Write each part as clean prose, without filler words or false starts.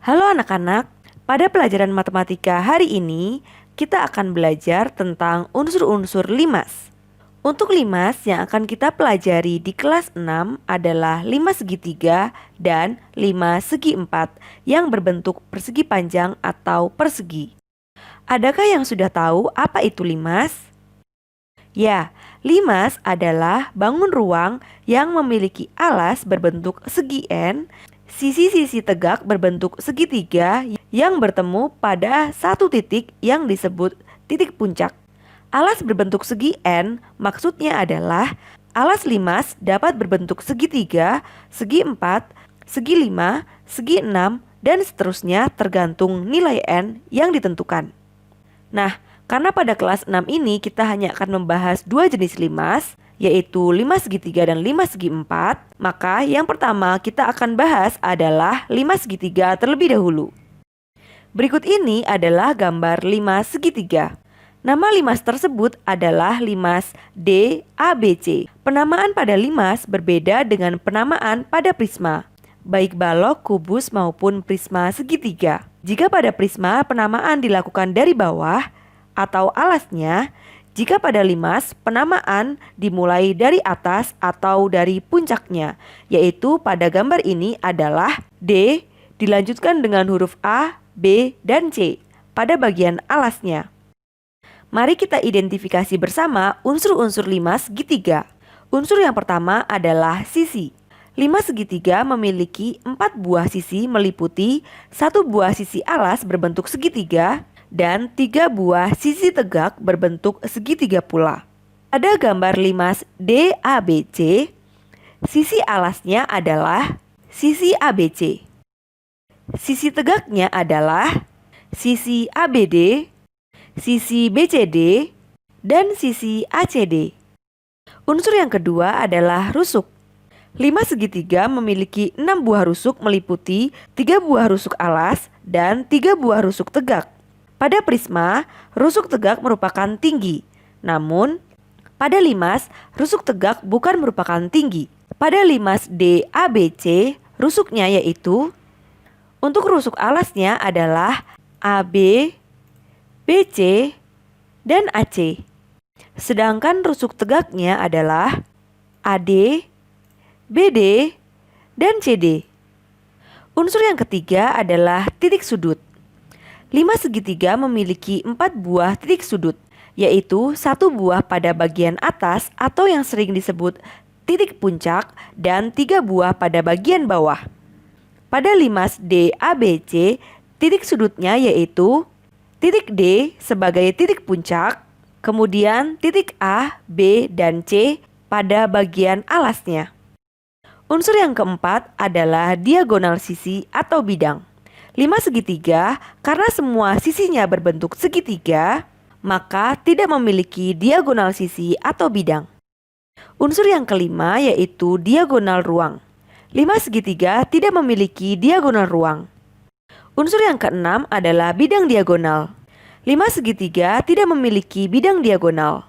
Halo anak-anak, pada pelajaran matematika hari ini kita akan belajar tentang unsur-unsur limas. Untuk limas yang akan kita pelajari di kelas 6 adalah limas segitiga dan limas segi empat yang berbentuk persegi panjang atau persegi. Adakah yang sudah tahu apa itu limas? Ya, limas adalah bangun ruang yang memiliki alas berbentuk segi N, sisi-sisi tegak berbentuk segitiga yang bertemu pada satu titik yang disebut titik puncak. Alas berbentuk segi N maksudnya adalah alas limas dapat berbentuk segitiga, segi empat, segi lima, segi enam, dan seterusnya tergantung nilai N yang ditentukan. Nah, karena pada kelas 6 ini kita hanya akan membahas dua jenis limas, yaitu limas segitiga dan limas segi empat, maka yang pertama kita akan bahas adalah limas segitiga terlebih dahulu. Berikut ini adalah gambar limas segitiga. Nama limas tersebut adalah limas DABC. Penamaan pada limas berbeda dengan penamaan pada prisma, baik balok, kubus maupun prisma segitiga. Jika pada prisma penamaan dilakukan dari bawah atau alasnya, jika pada limas penamaan dimulai dari atas atau dari puncaknya, yaitu pada gambar ini adalah D dilanjutkan dengan huruf A, B, dan C pada bagian alasnya. Mari kita identifikasi bersama unsur-unsur limas segitiga. Unsur yang pertama adalah sisi. Limas segitiga memiliki 4 buah sisi meliputi 1 buah sisi alas berbentuk segitiga dan 3 buah sisi tegak berbentuk segitiga pula. Pada gambar limas DABC, sisi alasnya adalah sisi ABC. Sisi tegaknya adalah sisi ABD, sisi BCD, dan sisi ACD. Unsur yang kedua adalah rusuk. Limas segitiga memiliki 6 buah rusuk meliputi 3 buah rusuk alas dan 3 buah rusuk tegak. Pada prisma, rusuk tegak merupakan tinggi. Namun, pada limas, rusuk tegak bukan merupakan tinggi. Pada limas DABC, rusuknya yaitu, untuk rusuk alasnya adalah AB, BC, dan AC. Sedangkan rusuk tegaknya adalah AD, BD, dan CD. Unsur yang ketiga adalah titik sudut. Limas segitiga memiliki 4 buah titik sudut, yaitu 1 buah pada bagian atas atau yang sering disebut titik puncak dan 3 buah pada bagian bawah. Pada limas DABC, titik sudutnya yaitu titik D sebagai titik puncak, kemudian titik A, B, dan C pada bagian alasnya. Unsur yang keempat adalah diagonal sisi atau bidang. Limas segitiga, karena semua sisinya berbentuk segitiga, maka tidak memiliki diagonal sisi atau bidang. Unsur yang kelima yaitu diagonal ruang. Limas segitiga tidak memiliki diagonal ruang. Unsur yang keenam adalah bidang diagonal. Limas segitiga tidak memiliki bidang diagonal.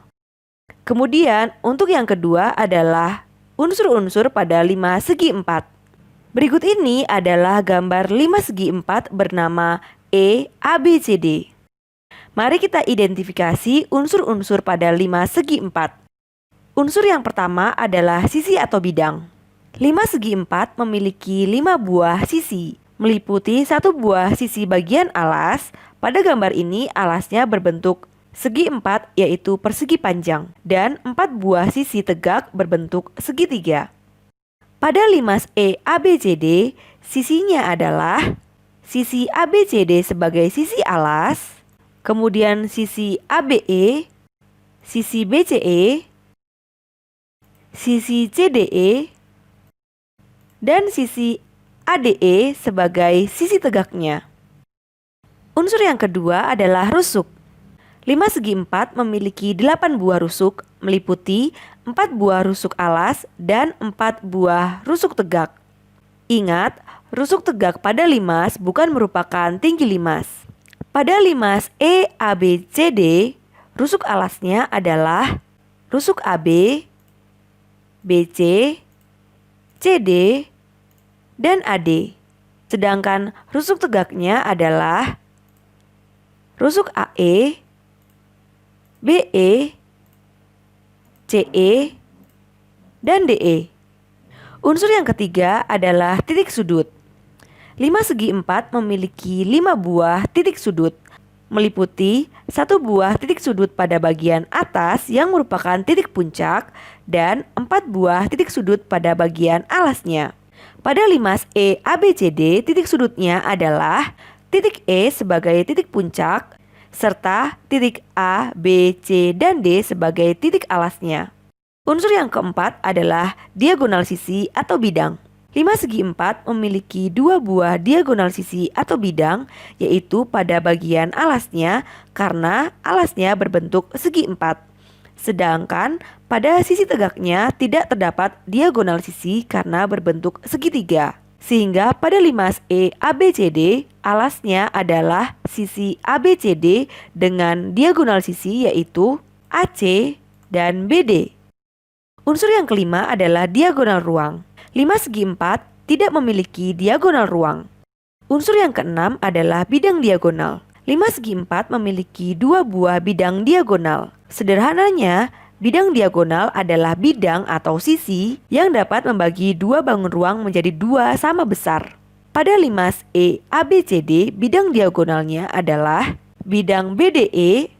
Kemudian untuk yang kedua adalah unsur-unsur pada limas segi empat. Berikut ini adalah gambar limas segi empat bernama EABCD. Mari kita identifikasi unsur-unsur pada limas segi empat. Unsur yang pertama adalah sisi atau bidang. Limas segi empat memiliki 5 buah sisi, meliputi 1 buah sisi bagian alas. Pada gambar ini alasnya berbentuk segi empat yaitu persegi panjang dan 4 buah sisi tegak berbentuk segitiga. Pada limas EABCD, sisinya adalah sisi ABCD sebagai sisi alas, kemudian sisi ABE, sisi BCE, sisi CDE, dan sisi ADE sebagai sisi tegaknya. Unsur yang kedua adalah rusuk. Limas segi empat memiliki 8 buah rusuk meliputi 4 buah rusuk alas dan 4 buah rusuk tegak. Ingat, rusuk tegak pada limas bukan merupakan tinggi limas. Pada limas EABCD, rusuk alasnya adalah rusuk AB, BC, CD, dan AD. Sedangkan rusuk tegaknya adalah rusuk AE, BE, CE, dan DE. Unsur yang ketiga adalah titik sudut. 5 segi 4 memiliki 5 buah titik sudut, meliputi 1 buah titik sudut pada bagian atas yang merupakan titik puncak dan 4 buah titik sudut pada bagian alasnya. Pada limas E, A, B, C, D, titik sudutnya adalah titik E sebagai titik puncak, serta titik A, B, C, dan D sebagai titik alasnya. Unsur yang keempat adalah diagonal sisi atau bidang. 5 segi 4 memiliki 2 buah diagonal sisi atau bidang, yaitu pada bagian alasnya karena alasnya berbentuk segi 4. Sedangkan pada sisi tegaknya tidak terdapat diagonal sisi karena berbentuk segitiga. Sehingga pada limas E, A, B, C, D, alasnya adalah sisi ABCD dengan diagonal sisi yaitu AC dan BD. Unsur yang kelima adalah diagonal ruang. 5 segi 4 tidak memiliki diagonal ruang. Unsur yang keenam adalah bidang diagonal. 5 segi 4 memiliki 2 buah bidang diagonal. Sederhananya, bidang diagonal adalah bidang atau sisi yang dapat membagi 2 bangun ruang menjadi 2 sama besar. Pada limas E, A, B, C, D, bidang diagonalnya adalah bidang BDE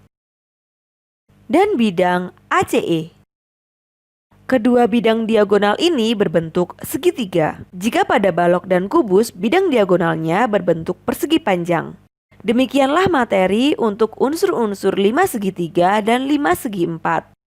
dan bidang ACE. Kedua bidang diagonal ini berbentuk segitiga. Jika pada balok dan kubus, bidang diagonalnya berbentuk persegi panjang. Demikianlah materi untuk unsur-unsur 5 segitiga dan 5 segi 4.